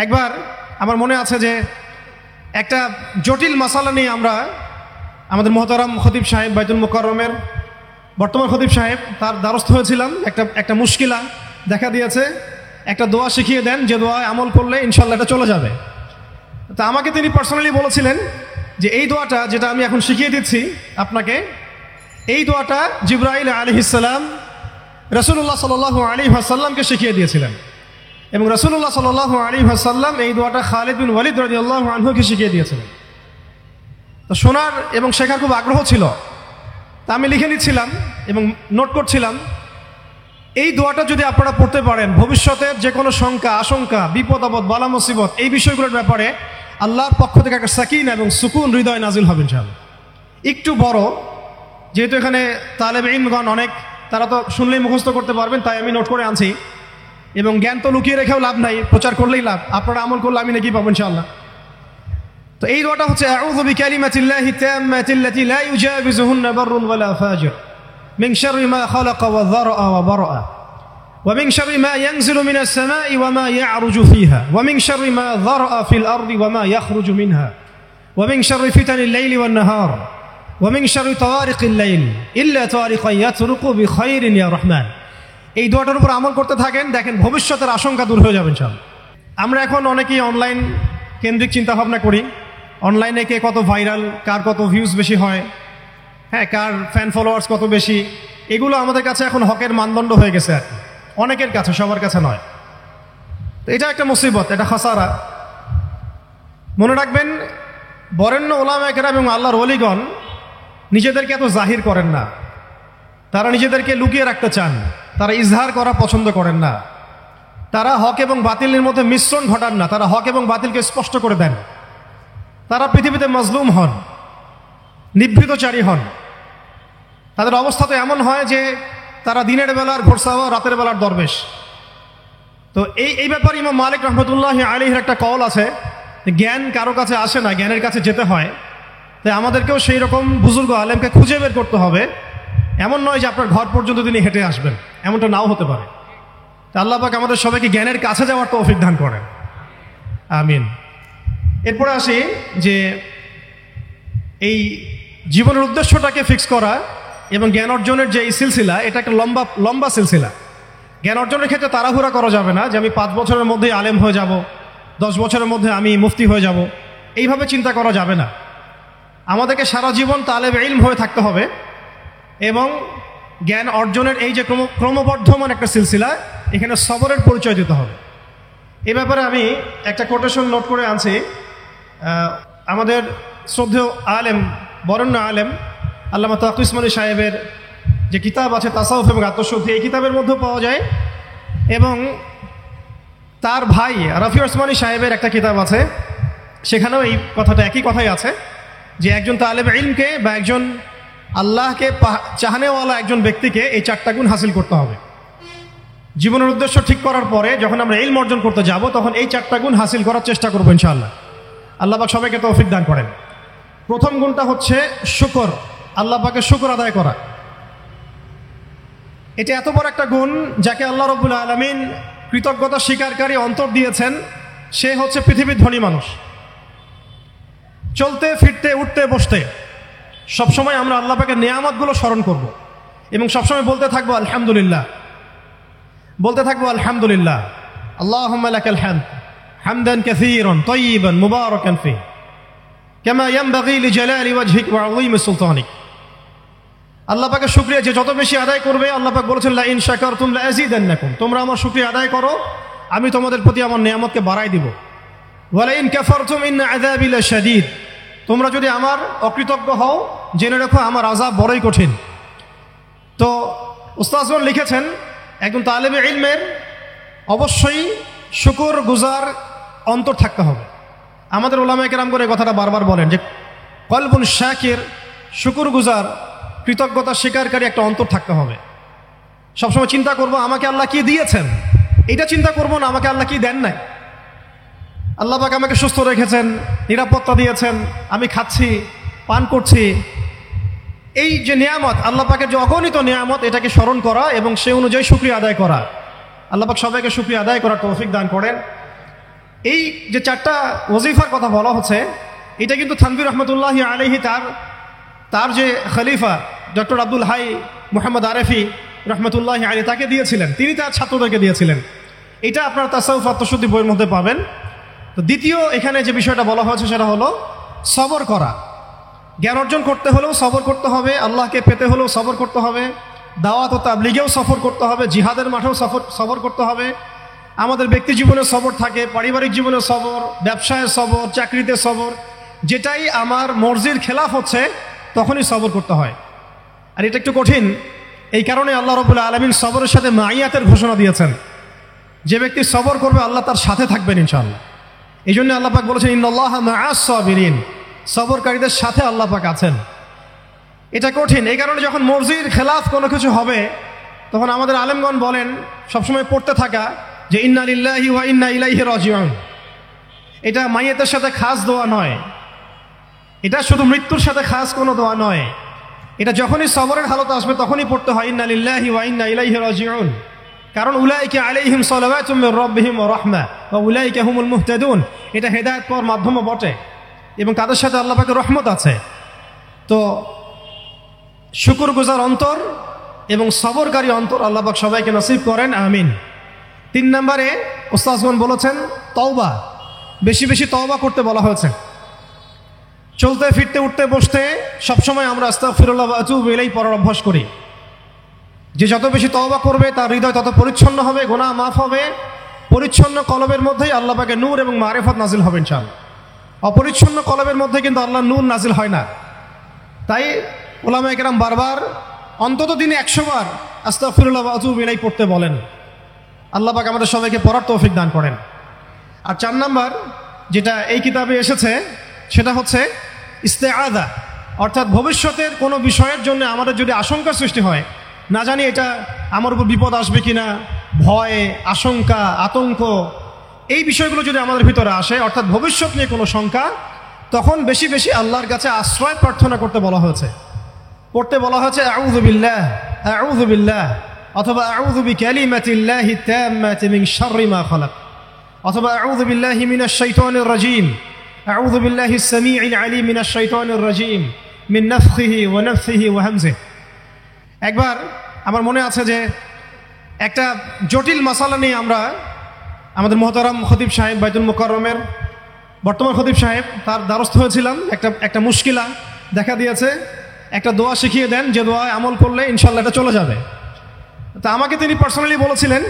একবার আমার মনে আছে যে একটা জটিল মাসালা নিয়ে আমরা আমাদের মোহতারাম খতিব সাহেব বাইতুল মুকাররমের বর্তমান খতিব সাহেব তার দ্বারস্থ হয়েছিলাম। একটা মুশকিলা দেখা দিয়েছে, একটা দোয়া শিখিয়ে দেন যে দোয়া আমল করলে ইনশাল্লাহ এটা চলে যাবে। তা আমাকে তিনি পার্সোনালি বলেছিলেন যে এই দোয়াটা যেটা আমি এখন শিখিয়ে দিচ্ছি আপনাকে, এই দোয়াটা জিবরাইল আলাইহিস সালাম রাসূলুল্লাহ সাল্লাল্লাহু আলাইহি ওয়াসাল্লামকে শিখিয়ে দিয়েছিলেন এবং রাসূলুল্লাহ সাল্লাল্লাহু আলাইহি ওয়াসাল্লাম এই দোয়াটা খালিদ বিন ওয়ালিদ রাদিয়াল্লাহু আনহুকে শিখিয়ে দিয়েছিলেন। তো শোনার এবং শেখার খুব আগ্রহ ছিল, তা আমি লিখে নিচ্ছিলাম এবং নোট করছিলাম। এই দোয়াটা যদি আপনারা পড়তে পারেন, ভবিষ্যতের যে কোনো শঙ্কা আশঙ্কা বিপদ আপদ বালা মুসিবত এই বিষয়গুলোর ব্যাপারে আল্লাহর পক্ষ থেকে একটা সাকিন এবং সুকুন হৃদয় নাজিল হবে ইনশাআল্লাহ। একটু বড়, যেহেতু এখানে তালেব ইলমগণ অনেক, তারা তো শুনলেই মুখস্থ করতে পারবেন, তাই আমি নোট করে আনছি। এবং জ্ঞান তো লুকিয়ে রেখেও লাভ নাই, প্রচার করলেই লাভ, আপনারা আমল করলে আমি নাকি পাবো ইনশাআল্লাহ। তো এই দোয়াটা হচ্ছে আউযু বিকালিমাতিল্লাহি তাম্মাতিল্লাতি লা ইউজাবিজুহুন্না বাররুন ওয়ালা ফাজির মিন শাররি মা খালাকা ওয়া যারআ ওয়া বারআ ওয়া মিন শাররি মা ইয়ানজিলু মিনাস সামাই ওয়া মা ইয়ারুজু ফিহা ওয়া মিন শাররি মা যারআ ফিল আরদি ওয়া মা ইয়াখরুজু মিনহা ওয়া মিন শাররি ফিতানিল লাইলি ওয়ান নাহার ওয়া মিন শাররি তাওয়ারিকিল লাইল ইল্লা তাওয়ারিকান ইয়াতরুকু বিখাইরিন ইয়া রাহমান। এই দোয়াটার উপর আমল করতে থাকেন, দেখেন ভবিষ্যতের আশঙ্কা দূর হয়ে যাবে ইনশাআল্লাহ। আমরা এখন অনেকেই অনলাইন কেন্দ্রিক চিন্তা ভাবনা করি, অনলাইনে কে কত ভাইরাল, কার কত ভিউজ বেশি হয়, হ্যাঁ, কার ফ্যান ফলোয়ার্স কত বেশি, এগুলো আমাদের কাছে এখন হকের মানদণ্ড হয়ে গেছে আর কি, অনেকের কাছে, সবার কাছে নয়। তো এটা একটা মুসিবত, এটা খাসারা। মনে রাখবেন, বরেণ্য ওলামায়ে কেরাম এবং আল্লাহর ওলিগণ নিজেদেরকে এত জাহির করেন না, তারা নিজেদেরকে লুকিয়ে রাখতে চান, তারা ইজহার করা পছন্দ করেন না, তারা হক এবং বাতিলের মধ্যে মিশ্রণ ঘটান না, তারা হক এবং বাতিলকে স্পষ্ট করে দেন। তারা পৃথিবীতে মজলুম হন, নিভৃতচারী হন, তাদের অবস্থা তো এমন হয় যে তারা দিনের বেলার ঘোড়সাওয়া, রাতের বেলার দরবেশ। তো এই ব্যাপারে ইমাম মালিক রহমতুল্লাহ আলাইহির একটা কল আছে, জ্ঞান কারো কাছে আসে না, জ্ঞানের কাছে যেতে হয়। তাই আমাদেরকেও সেই রকম বুজুর্গ আলেমকে খুঁজে বের করতে হবে। এমন নয় যে আপনার ঘর পর্যন্ত তিনি হেঁটে আসবেন, এমনটা নাও হতে পারে। তা আল্লাহ পাক আমাদের সবাইকে জ্ঞানের কাছে যাওয়ার তৌফিক দান করেন, আমিন। এরপরে আসি যে এই জীবনের উদ্দেশ্যটাকে ফিক্স করা এবং জ্ঞান অর্জনের যে এই সিলসিলা, এটা একটা লম্বা সিলসিলা। জ্ঞান অর্জনের ক্ষেত্রে তাড়াহুড়া করা যাবে না যে আমি 5 বছরের মধ্যে আলেম হয়ে যাব, 10 বছরের মধ্যে আমি মুফতি হয়ে যাব, এইভাবে চিন্তা করা যাবে না। আমাদেরকে সারা জীবন তালেব ইলম হয়ে থাকতে হবে এবং জ্ঞান অর্জনের এই যে ক্রমবর্ধমান একটা সিলসিলা, এখানে সবরের পরিচয় দিতে হবে। এ ব্যাপারে আমি একটা কোটেশন নোট করে আনছি। আমাদের শ্রদ্ধেয় আলেম, বরেণ্য আলেম আল্লামা তাকি উসমানী সাহেবের যে কিতাব আছে তাসাউফ এবং আত্মশুদ্ধি, এই কিতাবের মধ্যে পাওয়া যায়। এবং তার ভাই রফি উসমানী সাহেবের একটা কিতাব আছে, সেখানেও এই কথাটা, একই কথাই আছে যে একজন তালেব ইলমকে বা একজন আল্লাহকে চাহনেওয়ালা একজন ব্যক্তিকে এই 4টা গুণ হাসিল করতে হবে। জীবনের উদ্দেশ্য ঠিক করার পরে যখন আমরা ইলম অর্জন করতে যাব, তখন এই 4টা গুণ হাসিল করার চেষ্টা করবো ইনশাআল্লাহ। আল্লাহ পাক সবাইকে তৌফিক দান করেন। প্রথম গুণটা হচ্ছে শুকর, আল্লাহ পাকের শুকর আদায় করা। এটা এত বড় একটা গুণ যাকে আল্লাহ রাব্বুল আলামিন কৃতজ্ঞতা স্বীকারকারী অন্তর দিয়েছেন, সে হচ্ছে পৃথিবীর ধনী মানুষ। চলতে ফিরতে উঠতে বসতে সবসময় আমরা আল্লাহ পাকের নিয়ামতগুলো স্মরণ করব এবং সবসময় বলতে থাকবো আলহামদুলিল্লাহ, বলতে থাকবো আলহামদুলিল্লাহ। আল্লাহুম্মা লাকাল হামদ হামদান কাসীরান তাইয়িবান মুবারাকান ফীহি কামা ইয়ানবাগী লিজালালি ওয়াজহিক ওয়া আযীমি সুলতানিক। আল্লাহ পাকের শুকরিয়া যে যত বেশি আদায় করবে, আল্লাহ পাক বলেছেন লা ইন শাকারতুম লা আযীদান্নাকুম, তোমরা আমার শুকরিয়া আদায় করো, আমি তোমাদের প্রতি আমার নিয়ামতকে বাড়াই দিব। ওয়া লা ইন কাফারতুম ইন্না আযাবি লাশাদীদ, তোমরা যদি আমার অকৃতজ্ঞ হও, জেনে রাখো আমার আযাব বড়ই কঠিন। তো উস্তাদগণ লিখেছেন একজন তালেবে ইলমের অবশ্যই শুকর গুজার অন্তর থাকতে হবে। আমাদের ওলামায়ে কেরাম করে কথাটা বারবার বলেন যে কলবুন শাকির, শুকর গুজার, কৃতজ্ঞতা স্বীকারকারী একটা অন্তর থাকতে হবে। সবসময় চিন্তা করব আমাকে আল্লাহ কি দিয়েছেন, এটা চিন্তা করব না আমাকে আল্লাহ কি দেন নাই। আল্লাহ পাক আমাকে সুস্থ রেখেছেন, নিরাপত্তা দিয়েছেন, আমি খাচ্ছি, পান করছি, এই যে নিয়ামত, আল্লাহ পাকের যে অগণিত নিয়ামত, এটাকে স্মরণ করা এবং সে অনুযায়ী শুকরিয়া আদায় করা। আল্লাহ পাক সবাইকে শুকরিয়া আদায় করার তৌফিক দান করেন। এই যে চারটা ওজিফার কথা বলা হচ্ছে, এটা কিন্তু থানভীর রহমতুল্লাহ আলাইহি তার যে খলিফা ডক্টর আব্দুল হাই মোহাম্মদ আরেফি রহমতুল্লাহ আলী তাকে দিয়েছিলেন, তিনি তার ছাত্রদেরকে দিয়েছিলেন। এটা আপনার তাসাউফ আত্মশুদ্ধি বইয়ের মধ্যে পাবেন। তো দ্বিতীয় এখানে যে বিষয়টা বলা হয়েছে সেটা হলো সবর করা। জ্ঞান অর্জন করতে হলেও সবর করতে হবে, আল্লাহকে পেতে হলেও সবর করতে হবে, দাওয়াত ও তাবলীগেও সফর করতে হবে, জিহাদের মাঠেও সবর করতে হবে। আমাদের ব্যক্তি জীবনে সবর থাকে, পারিবারিক জীবনে সবর, ব্যবসায় সবর, চাকরিতে সবর। যেটাই আমার মর্জির খেলাফ হচ্ছে তখনই সবর করতে হয়। আর এটা একটু কঠিন, এই কারণে আল্লাহ রাব্বুল আলামিন সবরের সাথে মাইয়াতের ঘোষণা দিয়েছেন। যে ব্যক্তি সবর করবে আল্লাহ তার সাথে থাকবেন ইনশাআল্লাহ। এই জন্য আল্লাহ পাক বলেছেন ইন্নাল্লাহা মাআস সাবিরিন, সবরকারীদের সাথে আল্লাহ পাক আছেন। এটা কঠিন, এই কারণে যখন মর্জির খেলাফ কোনো কিছু হবে তখন আমাদের আলেমগণ বলেন সবসময় পড়তে থাকা যে ইন্না লিল্লাহি ওয়া ইন্না ইলাইহি রাজিউন। এটা মাইয়াতের সাথে খাস দোয়া নয়, এটা শুধু মৃত্যুর সাথে খাস কোনো দোয়া নয়। এটা যখনই সবরের হালত আসবে তখনই পড়তে হয় ইন্না লিল্লাহি ওয়া ইন্না ইলাইহি রাজিউন। কারণ উলাইকা আলাইহিম সালাওয়াতুম মির রাব্বিহিম ওয়া রাহমা ওয়া উলাইকা হুমুল মুহতাদুন। এটা হেদায়েত পাওয়ার মাধ্যমও বটে এবং তাদের সাথে আল্লাহ পাকের রহমত আছে। তো শুকরগুজার অন্তর এবং সবরকারী অন্তর আল্লাহ পাক সবাইকে নসিব করেন, আমিন। 3 নম্বরে উস্তাজগণ বলেছেন তওবা, বেশি বেশি তওবা করতে বলা হয়েছে। চলতে ফিরতে উঠতে বসতে সবসময় আমরা আস্তাগফিরুল্লাহ ওয়া আতুবু ইলাইহি পড়ার অভ্যাস করি। যে যত বেশি তওবা করবে তার হৃদয় তত পরিচ্ছন্ন হবে, গুনাহ মাফ হবে। পরিচ্ছন্ন কলবের মধ্যেই আল্লাহ পাকের নূর এবং মারিফত নাজিল হবে ইনশাআল্লাহ। অপরিচ্ছন্ন কলবের মধ্যে কিন্তু আল্লাহর নূর নাজিল হয় না। তাই উলামায়ে কেরাম বারবার অন্তত দিনে 100 বার আস্তাগফিরুল্লাহ ওয়া আতুবু ইলাইহি পড়তে বলেন। আল্লাহ পাক আমাদের সবাইকে পড়ার তৌফিক দান করেন। আর 4 নাম্বার যেটা এই কিতাবে এসেছে সেটা হচ্ছে ইস্তেআযা, অর্থাৎ ভবিষ্যতের কোনো বিষয়ের জন্য আমাদের যদি আশঙ্কা সৃষ্টি হয়, না জানি এটা আমার উপর বিপদ আসবে কিনা, ভয়, আশঙ্কা, আতঙ্ক, এই বিষয়গুলো যদি আমাদের ভিতরে আসে, অর্থাৎ ভবিষ্যৎ নিয়ে কোনো শঙ্কা, তখন বেশি বেশি আল্লাহর কাছে আশ্রয় প্রার্থনা করতে বলা হয়েছে। পড়তে বলা হয়েছে আউযু বিল্লাহ অথবা আউযু বিকালিমাতিল্লাহি তাম্মাতি মিন শাররি মা খালাক অথবা আউযু বিল্লাহি মিনাশ শাইতানির রাজীম আউযু বিল্লাহিস সামিউল আলীম মিনাশ শাইতানির রাজীম মিন নাফখিহি ওয়া নাফসিহি ওয়া হামজিহি। একবার আমার মনে আছে যে একটা জটিল মাসালা নিয়ে আমরা আমাদের মোহতারাম খতিব সাহেব বাইতুল মুকাররমের বর্তমান খতিব সাহেব তার দ্বারস্থ হয়েছিলাম। একটা মুশকিলা দেখা দিয়েছে, একটা দোয়া শিখিয়ে দেন যে দোয়ায় আমল করলে ইনশাল্লাহ এটা চলে যাবে। তা আমাকে তিনি পার্সোনালি বলেছিলেন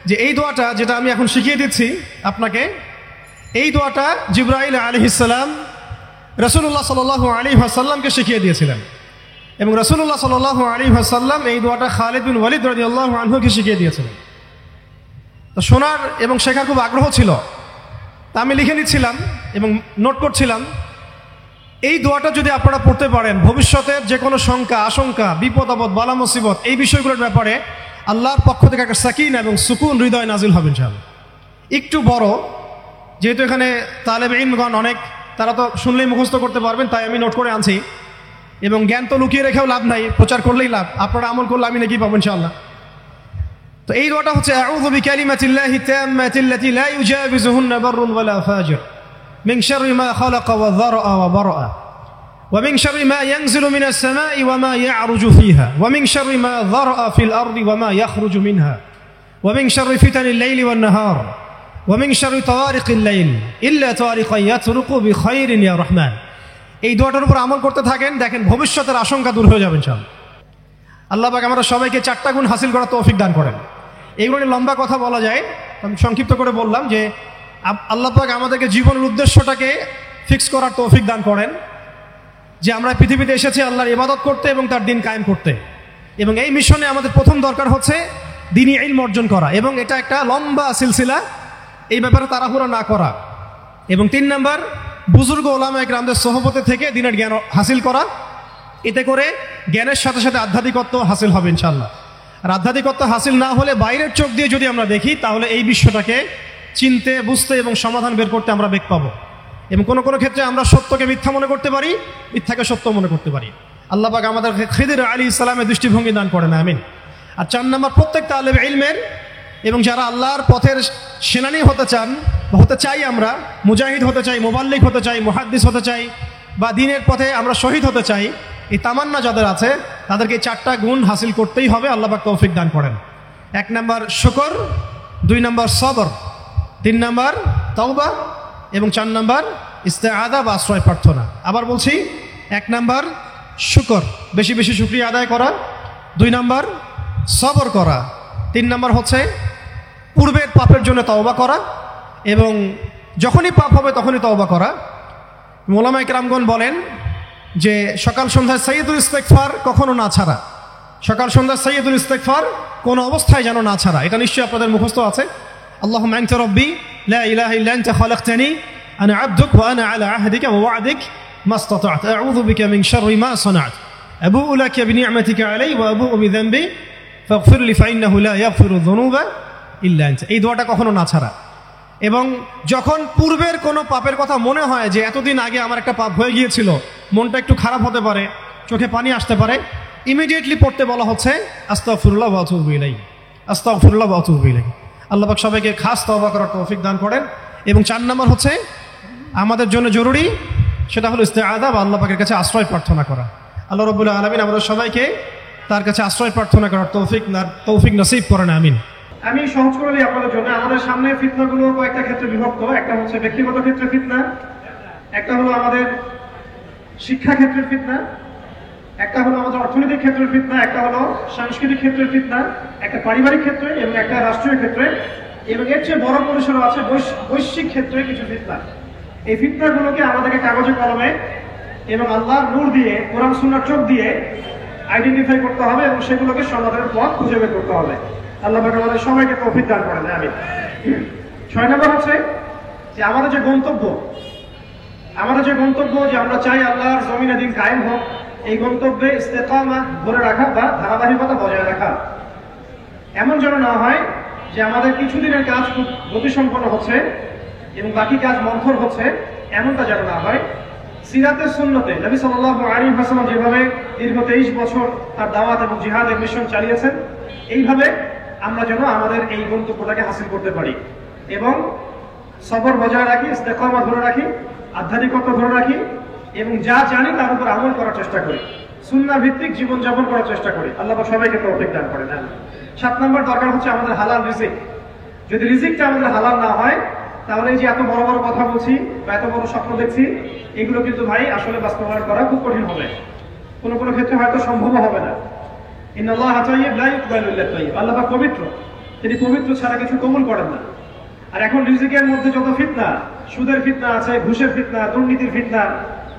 যে এই দোয়াটা যেটা আমি এখন শিখিয়ে দিচ্ছি আপনাকে, এই দোয়াটা জিবরাইল আলাইহিস সালাম রাসূলুল্লাহ সাল্লাল্লাহু আলাইহি ওয়াসাল্লামকে শিখিয়ে দিয়েছিলেন এবং রাসূলুল্লাহ সাল্লাল্লাহু আলাইহি ওয়াসাল্লাম এই দোয়াটা খালিদ বিন ওয়ালিদ রাদিয়াল্লাহু আনহুকে শিখিয়ে দিয়েছিলেন। তো শোনার এবং শেখার খুব আগ্রহ ছিল, তা আমি লিখে নিচ্ছিলাম এবং নোট করছিলাম। এই দোয়াটা যদি আপনারা পড়তে পারেন, ভবিষ্যতের যে কোনো শঙ্কা, আশঙ্কা, বিপদ আপদ, বালা মুসিবত, এই বিষয়গুলোর ব্যাপারে আল্লাহর পক্ষ থেকে একটা সাকিনা এবং সুকুন হৃদয় নাজিল হবে ইনশাআল্লাহ। একটু বড়, যেহেতু এখানে তালেবে ইলমগণ অনেক, তারা তো শুনলেই মুখস্থ করতে পারবেন, তাই আমি নোট করে আনছি। এবং জ্ঞান তো লুকিয়ে রেখেও লাভ নাই, প্রচার করলেই লাভ, আপনারা আমল করলে আমি নাকি পাবো ইনশাআল্লাহ। তো এই দোয়াটা হচ্ছে আউযু বিকালিমাতিল্লাহি তাম্মাতিল্লাতি লা ইউজাবিজুহুন্না বাররুন ওয়ালা ফাজির মিন শাররি মা খালাকা ওয়া যারআ ওয়া বারআ ওয়া মিন শাররি মা ইয়ানজিলু মিনাস সামাই ওয়া মা ইয়ারুজু ফিহা ওয়া মিন শাররি মা যারআ ফিল আরদি ওয়া মা ইয়াখরুজু মিনহা ওয়া মিন শাররি ফিতানিল লাইলি ওয়ান নাহার ওয়া মিন শাররি তাওয়ারিকিল লাইল ইল্লা তাওয়ারিকান ইয়াতরুকু বিখাইরিন ইয়া রাহমান। এই দোয়াটার উপর আমল করতে থাকেন, দেখেন ভবিষ্যতের আশঙ্কা দূর হয়ে যাবে ইনশাআল্লাহ। আল্লাহ পাক আমরা সবাইকে 4টা গুণ হাসিল করার তৌফিক দান করেন। এইগুলো নিয়ে লম্বা কথা বলা যায়, আমি সংক্ষিপ্ত করে বললাম যে আল্লাহ পাক আমাদেরকে জীবনের উদ্দেশ্যটাকে ফিক্স করার তৌফিক দান করেন, যে আমরা পৃথিবীতে এসেছি আল্লাহর ইবাদত করতে এবং তার দিন কায়েম করতে। এবং এই মিশনে আমাদের প্রথম দরকার হচ্ছে দ্বীনি ইলম অর্জন করা, এবং এটা একটা লম্বা সিলসিলা, এই ব্যাপারে তাড়াহুড়া না করা। এবং 3 নম্বর, বুজুর্গ ওলামায়ে কেরামদের সোহবতে থেকে দিনের জ্ঞান হাসিল করা। এতে করে জ্ঞানের সাথে সাথে আধ্যাত্মিকত্ব হাসিল হবে ইনশাআল্লাহ। আর আধ্যাত্মিকত্ব হাসিল না হলে বাইরের চোখ দিয়ে যদি আমরা দেখি, তাহলে এই বিশ্বটাকে চিনতে, বুঝতে এবং সমাধান বের করতে আমরা বেগ পাবো। এবং কোনো কোনো ক্ষেত্রে আমরা সত্যকে মিথ্যা মনে করতে পারি, মিথ্যাকে সত্য মনে করতে পারি। আল্লাহ পাক আমাদের খিদির আলাইহিস সালামের দৃষ্টিভঙ্গি দান করেন, আমিন। আর 4 নম্বর, প্রত্যেক তালেব ইলমের এবং যারা আল্লাহর পথের সেনানি হতে চান, হতে চাই, আমরা মুজাহিদ হতে চাই, মুবাল্লিগ হতে চাই, মুহাদ্দিস হতে চাই, বা দ্বীনের পথে আমরা শহীদ হতে চাই, এই তামান্না যাদের আছে তাদেরকে এই 4টা গুণ হাসিল করতেই হবে। আল্লাহ পাক তৌফিক দান করেন। 1 নম্বর শুকর, 2 নম্বর সবর, 3 নম্বর তাওবা এবং 4 নম্বর ইস্তেআযা বা আশ্রয় প্রার্থনা। আবার বলছি, 1 নম্বর শুকর, বেশি বেশি শুকরিয়া আদায় করা, 2 নম্বর সবর করা, 3 নম্বর হচ্ছে পূর্বের পাপের জন্য তওবা করা, এবং যখনই পাপ হবে তখনই তওবা করা। উলামায়ে কেরামগণ বলেন যে সকাল সন্ধ্যায় সাইয়্যিদুল ইস্তিগফার কখনো না ছাড়া, সকাল সন্ধ্যায় সাইয়্যিদুল ইস্তিগফার কোনো অবস্থায় যেন না ছাড়া। এটা নিশ্চয়ই আপনাদের মুখস্থ আছে। আল্লাহুম্মা আনতা রাব্বি লা ইলাহা ইল্লা আনতা খালাকতানি আনা আবদুক ওয়া আনা আলা আহদিকা ওয়া ওয়া'দিক মাসতাতা'তু আউযু বিকা মিন শাররি মা সানা'তু আবুউ লাকা বিনি'মাতিকা আলাইয়া ওয়া আবুউ বিযানবি ফাগফির লি ফাইন্নাহু লা ইয়াগফিরু যুনুবা ইল্লা আনতা। এই দোয়াটা কখনো না ছাড়া। এবং যখন পূর্বের কোনো পাপের কথা মনে হয় যে এতদিন আগে আমার একটা পাপ হয়ে গিয়েছিল, মনটা একটু খারাপ হতে পারে, চোখে পানি আসতে পারে, ইমিডিয়েটলি পড়তে বলা হচ্ছে আস্তাগফিরুল্লাহ ওয়া আতুবু ইলাইহি, আস্তাগফিরুল্লাহ ওয়া আতুবু ইলাইহি। আল্লাহ পাক সবাইকে খাস তওবা করার তৌফিক দান করেন। এবং 4 নম্বর হচ্ছে আমাদের জন্য জরুরি, সেটা হলো ইস্তেআযা বা আল্লাহ পাকের কাছে আশ্রয় প্রার্থনা করা। আল্লাহ রাব্বুল আলামিন আমাদের সবাইকে তার কাছে আশ্রয় প্রার্থনা করার তৌফিক নসিব করেন, আমিন। আমি সহজ করে দিই আপনাদের জন্য। আমাদের সামনে ফিতনাগুলো কয়েকটা ক্ষেত্রে বিভক্ত। একটা হচ্ছে ব্যক্তিগত ক্ষেত্রে ফিতনা, একটা হলো আমাদের শিক্ষা ক্ষেত্রের ফিতনা, একটা হলো আমাদের অর্থনৈতিক ক্ষেত্রের ফিতনা, একটা হলো সাংস্কৃতিক ক্ষেত্রের ফিতনা, একটা পারিবারিক ক্ষেত্রে এবং একটা রাষ্ট্রীয় ক্ষেত্রে, এবং এর চেয়ে বড় পরিসরে আছে বৈশ্বিক ক্ষেত্রে কিছু ফিতনা। এই ফিতনাগুলোকে আমাদেরকে কাগজে কলমে এবং আল্লাহর নূর দিয়ে, কোরআন সুন্নাহর চোখ দিয়ে আইডেন্টিফাই করতে হবে এবং সেগুলোকে সমাধানের পথ খুঁজে বের করতে হবে। আল্লাহ পাক আমাদের সবাইকে তৌফিক দান করেন, আমিন। 6 নম্বর হচ্ছে যে আমাদের যে গন্তব্য যে আমরা চাই আল্লাহর জমিনে দিন কায়েম হোক, এই গন্তব্যে ইস্তেকামা ধরে রাখা বা ধারাবাহিকতা বজায় রাখা। এমন যেন না হয় যে আমাদের কিছুদিনের কাজ খুব গতিসম্পন্ন হচ্ছে এবং বাকি কাজ মন্থর হচ্ছে, এমনটা যেন না হয়। সিরাতের সুন্নতে নবী সাল্লাল্লাহু আলাইহি ওয়াসাল্লাম যেভাবে দীর্ঘ 23 বছর তার দাওয়াত এবং জিহাদের মিশন চালিয়েছেন, এইভাবে আমরা যেন আমাদের এই গন্তব্যটাকে হাসিল করতে পারি এবং সবর বজায় রাখি, ইস্তেকামা ধরে রাখি, আধ্যাত্মিকতা ধরে রাখি এবং যা জানি তার উপর আমল করার চেষ্টা করি, সুন্নাহ ভিত্তিক জীবনযাপন করার চেষ্টা করি। আল্লাহ পাক সবাইকে তৌফিক দান করেন। 7 নম্বর দরকার হচ্ছে আমাদের হালাল রিজিক। যদি রিজিকটা আমাদের হালাল না হয়, তাহলে এই যে এত বড় বড় কথা বলছি বা এত বড় স্বপ্ন দেখছি, এগুলো কিন্তু ভাই আসলে বাস্তবায়ন করা খুব কঠিন হবে, কোনো কোনো ক্ষেত্রে হয়তো সম্ভব হবে না। ইন্নাল্লাহা তাইয়্যিব লা ইকবালু ইল্লা তাইয়্যিব। আল্লাহ পাক পবিত্র, তিনি পবিত্র ছাড়া কিছু কবুল করেন না। আর এখন রিজিকের মধ্যে যত ফিতনা, সুদের ফিতনা আছে, ঘুষের ফিতনা, দুর্নীতির ফিতনা,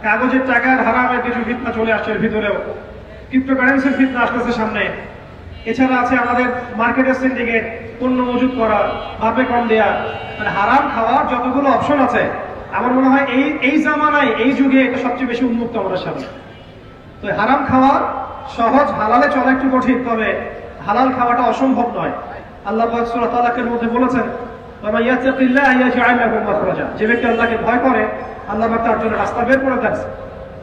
কাগজের টাকার হারামের কিছু ফিতনা চলে আসছে এর ভিতরেও, ক্রিপ্টোকারেন্সির ফিতনা আসতেছে সামনে। এছাড়া আছে আমাদের মার্কেটের সিন্ডিকেট, পণ্য মজুত করা, মাপে কম দেয়া, মানে হারাম খাওয়ার যতগুলো অপশন আছে, আমার মনে হয় এই জামানায়, এই যুগে এটা সবচেয়ে বেশি উন্মুক্ত আমাদের সামনে। তো হারাম খাওয়া সহজ, হালালে চলা একটু কঠিন, তবে হালাল খাওয়াটা অসম্ভব নয়। আল্লাহ পাক সূরা তালাকের মধ্যে বলেছেন, ওয়া ইয়াত্তাকিল্লাহ ইয়াজআল লাহু মাখরাজা। যে ব্যক্তি আল্লাহকে ভয় করে, আল্লাহ পাক তার জন্য রাস্তা বের করে দেন।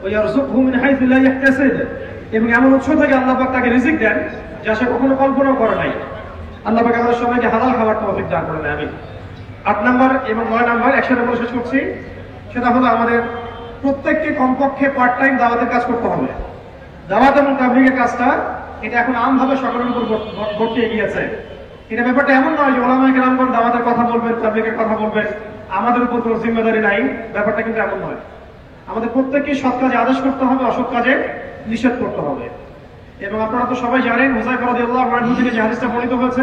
ওয়া ইয়ারযুকহু মিন হাইথু লা ইয়াহতাসিব। এবং এমন উৎস থেকে আল্লাহ পাক তাকে রিজিক দেন যা সে কখনো কল্পনাও করে নাই। আল্লাহ পাক আমাদের সবাইকে হালাল খাবার তৌফিক দান করেন, আমিন। 8 নম্বর এবং 9 নম্বর একসাথে বলে শেষ করছি। সেটা হলো আমাদের প্রত্যেককে কমপক্ষে পার্ট টাইম দাওয়াতের কাজ করতে হবে। দাওয়াত এবং তাবলীগের কাজটা এটা এখন আমভাবে সকলের উপর বর্তিয়ে গিয়েছে। এটা ব্যাপারটা এমন নয় যে উলামায়ে কেরামগণ দাওয়াতের কথা বলবেন, তাবলীগের কথা বলবেন, আমাদের উপর কোনো জিম্মেদারি নাই, ব্যাপারটা কিন্তু এমন নয়। আমাদের প্রত্যেককে সৎ কাজে আদেশ করতে হবে, অসৎ কাজে নিষেধ করতে হবে। এবং আপনারা তো সবাই জানেন, হুযায়ফা রাদিয়াল্লাহু আনহু থেকে যে হাদিসটা বর্ণিত হয়েছে,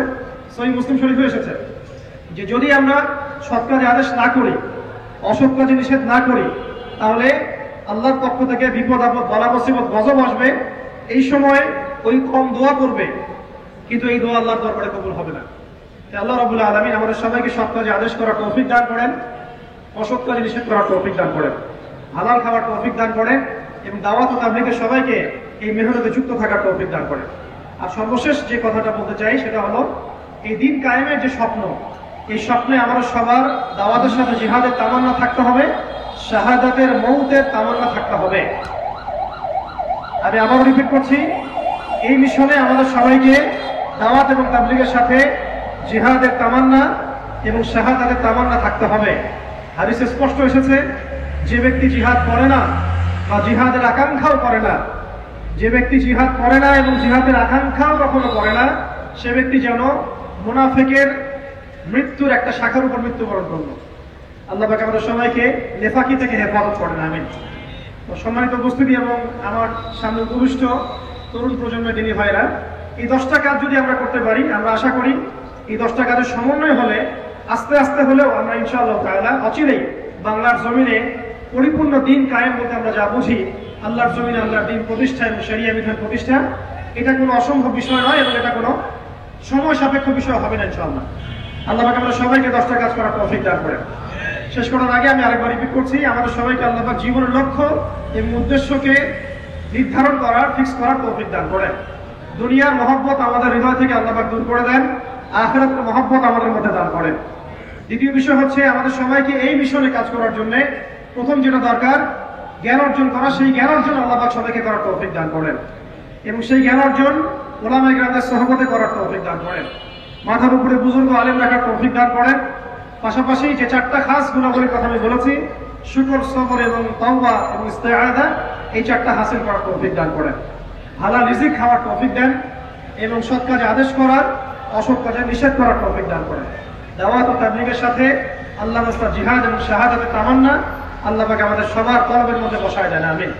সহিহ মুসলিম শরীফে এসেছে, যে যদি আমরা সৎ কাজে আদেশ না করি, অসৎ কাজে নিষেধ না করি, তাহলে আল্লাহর পক্ষ থেকে বিপদ আপদ, বালা মুসিবত, গজব আসবে। এই সময় ওই কম দোয়া করবে, কিন্তু এই দোয়া আল্লাহর দরবারে কবুল হবে না। আল্লাহ রাব্বুল আলামিন আমাদের সবাইকে সৎ কাজে আদেশ করার তৌফিক দান করেন, অসৎ কাজে নিষেধ করার তৌফিক দান করেন, হালাল খাওয়ার তৌফিক দান করেন এবং দাওয়াত ও তাবলীগের সবাইকে এই মেহনতে যুক্ত থাকার তৌফিক দান করেন। আর সর্বশেষ যে কথাটা বলতে চাই সেটা হলো, এই দিন কায়েমের যে স্বপ্ন, এই স্বপ্নে আমাদের সবার দাওয়াতের সাথে জিহাদের তামান্না থাকতে হবে, শাহাদাতের মউতের তামান্না থাকতে হবে। আমি আবারও রিপিট করছি, এই মিশনে আমাদের সবাইকে দাওয়াত এবং তাবলীগের সাথে জিহাদের তামান্না, এবং শাহাদাতের তামান্না থাকতে হবে। হাদিসে স্পষ্ট এসেছে, যে ব্যক্তি জিহাদ করে না বা জিহাদের আকাঙ্ক্ষাও করে না, যে ব্যক্তি জিহাদ করে না এবং জিহাদের আকাঙ্ক্ষাও কখনো করে না, সে ব্যক্তি যেন মুনাফিকের মৃত্যুর একটা শাখার উপর মৃত্যুবরণ করলো। আল্লাহ পাক আমাদের সবাইকে নেফাকি থেকে হেফাজত করেন, আমিন। তো সম্মানিত উপস্থিতি এবং আমার সামনে উপবিষ্ট তরুণ প্রজন্মের দিনী ভাইরা, এই 10টা কাজ যদি আমরা করতে পারি, আমরা আশা করি এই 10টা কাজের সমন্বয় হলে আস্তে আস্তে হলেও আমরা ইনশাআল্লাহ তাআলা অচিরেই বাংলার জমিনে পরিপূর্ণ দিন কায়েম বলতে আমরা যা বুঝি, আল্লাহর জমিনে আল্লাহর দিন প্রতিষ্ঠা এবং শরিয়া বিধান প্রতিষ্ঠা, এটা কোনো অসম্ভব বিষয় নয় এবং এটা কোনো সময় সাপেক্ষ বিষয় হবে না ইনশাআল্লাহ। আল্লাহ পাক আমাদের সবাইকে 10টা কাজ করার তৌফিক দান করেন। শেষ করার আগে আমি আরেকবার রিপিট করছি, আমাদের সবাইকে আল্লাহ পাক জীবনের লক্ষ্য এবং উদ্দেশ্যকে নির্ধারণ করার, ফিক্স করার তৌফিক দান করেন। দুনিয়ার মহব্বত আমাদের হৃদয় থেকে আল্লাহ পাক দূর করে দেন, আখিরাতের মহব্বত আমাদের মধ্যে দান করেন। দ্বিতীয় বিষয় হচ্ছে, আমাদের সবাইকে এই মিশনে কাজ করার জন্য প্রথম যেটা দরকার, জ্ঞান অর্জন করা। সেই জ্ঞান অর্জন আল্লাহ পাক সবাইকে করার তৌফিক দান করেন এবং সেই জ্ঞান অর্জন উলামায়ে কেরামদের সহবতে করার তৌফিক দান করেন। মাথার উপরে বুজুর্গ আলেম রাখার তৌফিক দান করেন। পাশাপাশি যে 4টা খাস গুণাবলীর কথা আমি বলেছি, শুকর, সবর এবং তাওবা এবং ইস্তেআদা, এই 4টা হাসিল করার তৌফিক দান করেন। হালাল রিজিক খাওয়ার তৌফিক দেন এবং সৎ কাজে আদেশ করার, অসৎ কাজে নিষেধ করার তৌফিক দান করেন। দাওয়াত ও তাবলীগের সাথে আল্লাহর রাস্তায় জিহাদ এবং শাহাদাতের তামান্না আল্লাহ পাক আমাদের সবার কলবের মধ্যে বসায় দেন, আমিন।